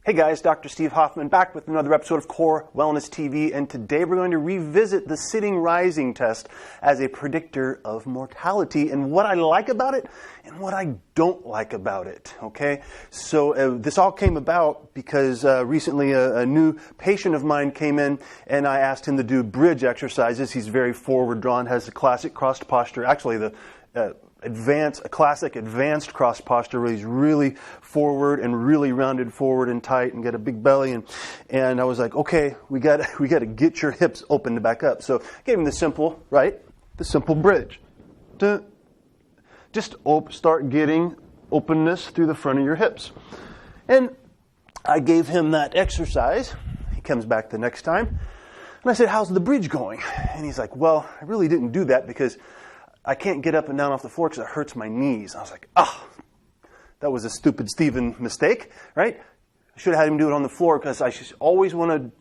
Hey guys, Dr. Steve Hoffman back with another episode of Core Wellness TV, and today we're going to revisit the sitting rising test as a predictor of mortality and what I like about it and what I don't like about it, okay? So this all came about because recently a new patient of mine came in and I asked him to do bridge exercises. He's very forward drawn, has the classic crossed posture, actually the classic advanced cross posture where he's really forward and really rounded forward and tight and got a big belly, and I was like, okay, we got to get your hips opened back up. So I gave him the simple bridge. Just start getting openness through the front of your hips. And I gave him that exercise. He comes back the next time and I said, how's the bridge going? And he's like, well, I really didn't do that because I can't get up and down off the floor because it hurts my knees. I was like, that was a stupid Steven mistake, right? I should have had him do it on the floor because I always want to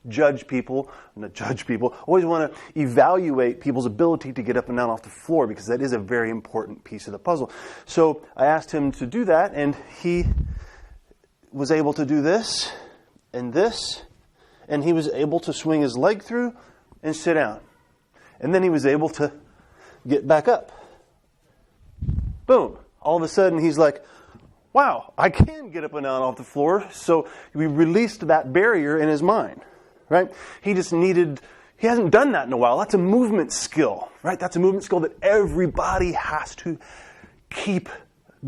always want to evaluate people's ability to get up and down off the floor because that is a very important piece of the puzzle. So I asked him to do that, and he was able to do this, and he was able to swing his leg through and sit down. And then he was able to get back up. Boom. All of a sudden he's like, wow, I can get up and down off the floor. So we released that barrier in his mind, right? He hasn't done that in a while. That's a movement skill, right? That's a movement skill that everybody has to keep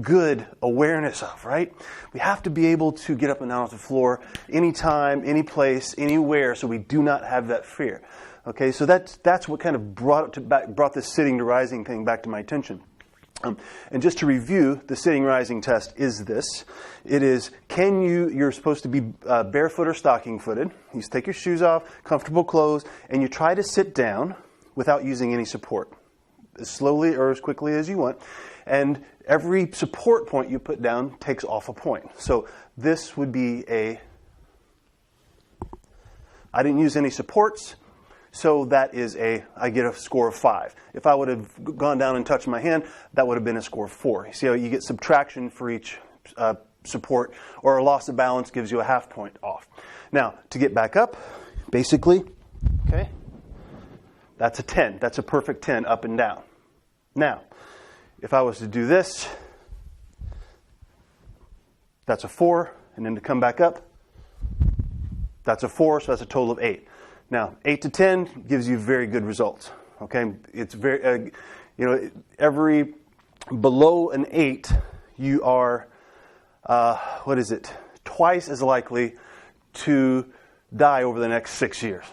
good awareness of, right? We have to be able to get up and down off the floor anytime, any place, anywhere, so we do not have that fear. Okay, so that's what kind of brought this sitting to rising thing back to my attention. And just to review, the sitting rising test is this. It is, you're supposed to be barefoot or stocking footed. You take your shoes off, comfortable clothes, and you try to sit down without using any support. As slowly or as quickly as you want. And every support point you put down takes off a point. So this would be I didn't use any supports. So that is I get a score of 5. If I would have gone down and touched my hand, that would have been a score of 4. You see how you get subtraction for each support, or a loss of balance gives you a half point off. Now, to get back up, basically, okay, that's a 10. That's a perfect 10 up and down. Now, if I was to do this, that's a 4, and then to come back up, that's a 4, so that's a total of 8. Now, 8 to 10 gives you very good results. Okay, it's very, every below an 8, you are, twice as likely to die over the next 6 years.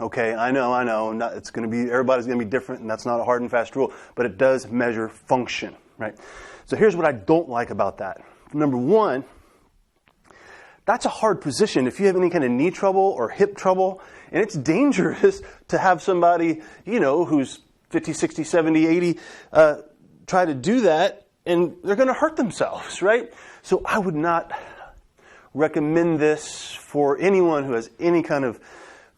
Okay, I know, everybody's going to be different, and that's not a hard and fast rule, but it does measure function, right? So here's what I don't like about that. Number one, that's a hard position. If you have any kind of knee trouble or hip trouble, and it's dangerous to have somebody, who's 50, 60, 70, 80, try to do that, and they're going to hurt themselves, right? So I would not recommend this for anyone who has any kind of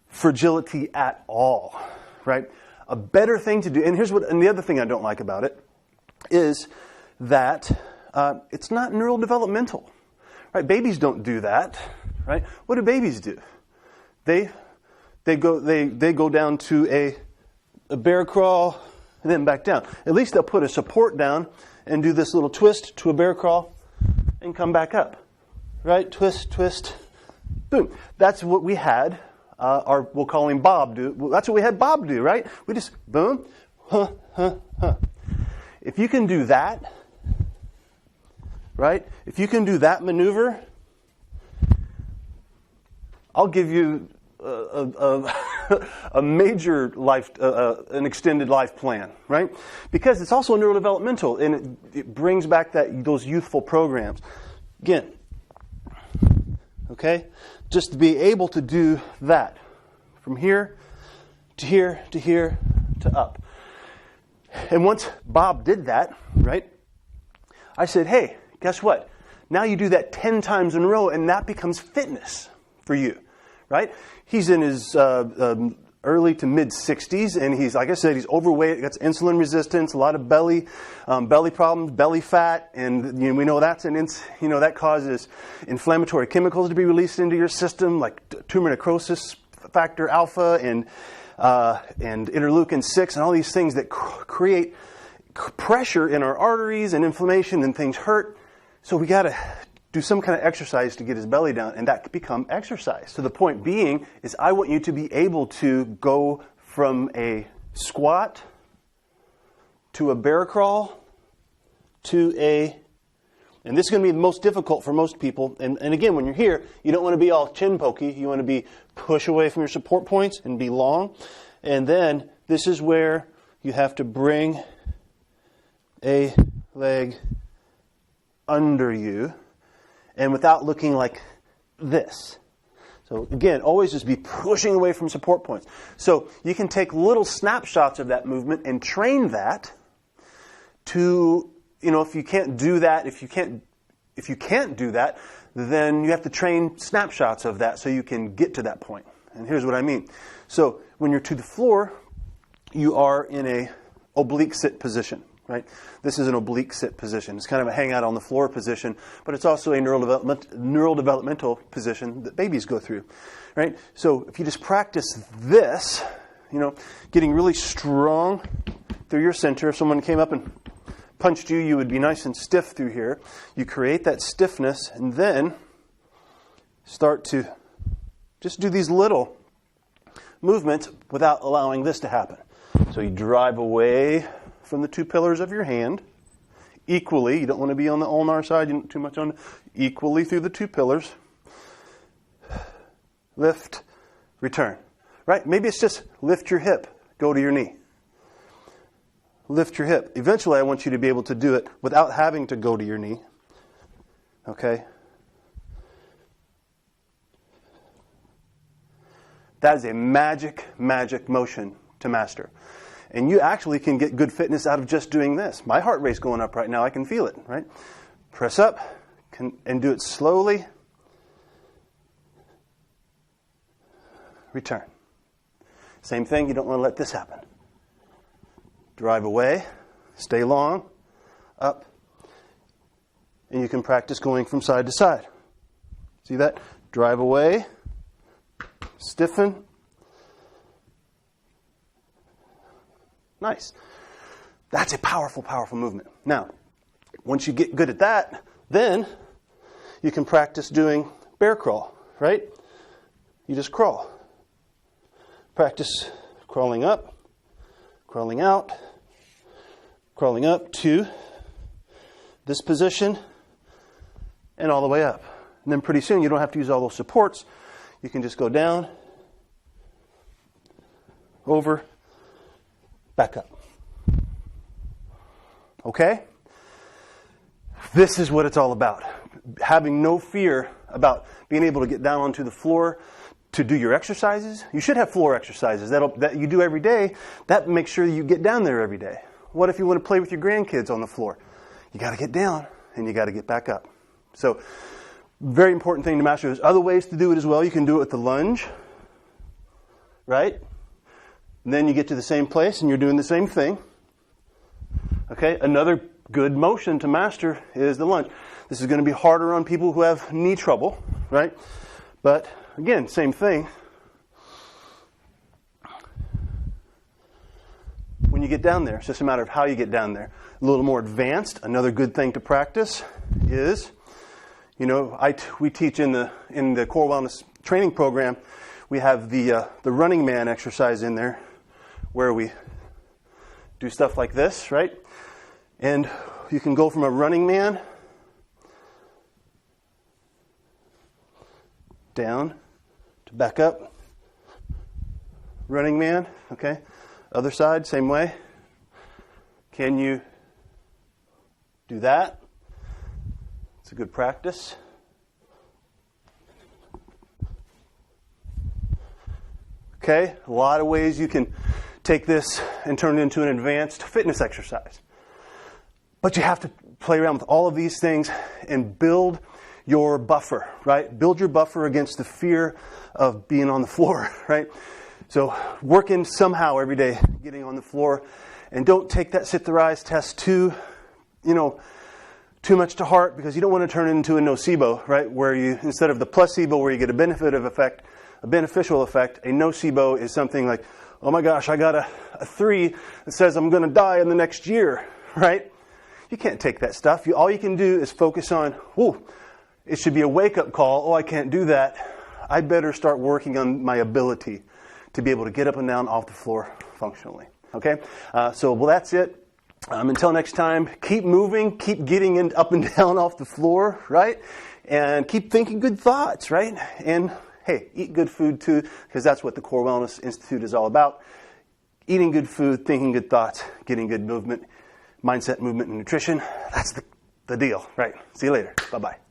fragility at all, right? A better thing to do, and the other thing I don't like about it, is that it's not neurodevelopmental. Right, babies don't do that, right? What do babies do? They go down to a bear crawl and then back down. At least they'll put a support down and do this little twist to a bear crawl and come back up, right? Twist, twist, boom. That's what we had. We'll call him Bob do. Well, that's what we had Bob do, right? We just boom, huh, huh, huh. If you can do that. Right? If you can do that maneuver, I'll give you a major life, an extended life plan, right? Because it's also neurodevelopmental, and it brings back those youthful programs. Again, okay? Just to be able to do that from here to here to here to up. And once Bob did that, right, I said, hey, guess what? Now you do that 10 times in a row, and that becomes fitness for you, right? He's in his early to mid 60s, and he's, like I said, he's overweight, got insulin resistance, a lot of belly problems, belly fat, and we know that's that causes inflammatory chemicals to be released into your system, like tumor necrosis factor alpha and interleukin 6, and all these things that create pressure in our arteries and inflammation, and things hurt. So we got to do some kind of exercise to get his belly down, and that could become exercise. So the point being is I want you to be able to go from a squat to a bear crawl to and this is going to be the most difficult for most people. And again, when you're here, you don't want to be all chin pokey. You want to be push away from your support points and be long. And then this is where you have to bring a leg under you, and without looking like this. So again, always just be pushing away from support points. So you can take little snapshots of that movement and train that to, if you can't do that, if you can't do that, then you have to train snapshots of that so you can get to that point. And here's what I mean. So when you're to the floor, you are in a oblique sit position. Right? This is an oblique sit position. It's kind of a hang out on the floor position, but it's also a neural developmental position that babies go through. Right? So if you just practice this, getting really strong through your center. If someone came up and punched you, you would be nice and stiff through here. You create that stiffness and then start to just do these little movements without allowing this to happen. So you drive away from the two pillars of your hand equally. You don't want to be on the ulnar side, too much on equally through the two pillars. Lift, return. Right? Maybe it's just lift your hip, go to your knee. Lift your hip. Eventually I want you to be able to do it without having to go to your knee. Okay? That is a magic motion to master. And you actually can get good fitness out of just doing this. My heart rate's going up right now. I can feel it, right? Press up and do it slowly. Return. Same thing. You don't want to let this happen. Drive away. Stay long. Up. And you can practice going from side to side. See that? Drive away. Stiffen. Nice. That's a powerful movement. Now, once you get good at that, then you can practice doing bear crawl, right? You just crawl. Practice crawling up, crawling out, crawling up to this position, and all the way up. And then pretty soon you don't have to use all those supports. You can just go down, over, back up. Okay? This is what it's all about. Having no fear about being able to get down onto the floor to do your exercises. You should have floor exercises that you do every day. That makes sure you get down there every day. What if you want to play with your grandkids on the floor? You got to get down and you got to get back up. So, very important thing to master. There's other ways to do it as well. You can do it with the lunge, right? And then you get to the same place and you're doing the same thing. Okay, another good motion to master is the lunge. This is going to be harder on people who have knee trouble, right? But again, same thing. When you get down there, it's just a matter of how you get down there. A little more advanced, another good thing to practice is, we teach in the core wellness training program, we have the running man exercise in there, where we do stuff like this, right? And you can go from a running man down to back up. Running man, okay? Other side, same way. Can you do that? It's a good practice. Okay, a lot of ways you can take this and turn it into an advanced fitness exercise. But you have to play around with all of these things and build your buffer, right? Build your buffer against the fear of being on the floor, right? So working somehow every day, getting on the floor, and don't take that sit the rise test too much to heart, because you don't want to turn it into a nocebo, right? Where you, instead of the placebo where you get a beneficial effect, a nocebo is something like, oh my gosh, I got a 3 that says I'm going to die in the next year, right? You can't take that stuff. All you can do is focus on, it should be a wake-up call. Oh, I can't do that. I better start working on my ability to be able to get up and down off the floor functionally. Okay? So that's it. Until next time, keep moving, keep getting up and down off the floor, right? And keep thinking good thoughts, right? And hey, eat good food too, because that's what the Core Wellness Institute is all about. Eating good food, thinking good thoughts, getting good movement, mindset, movement, and nutrition. That's the deal, right? See you later. Bye-bye.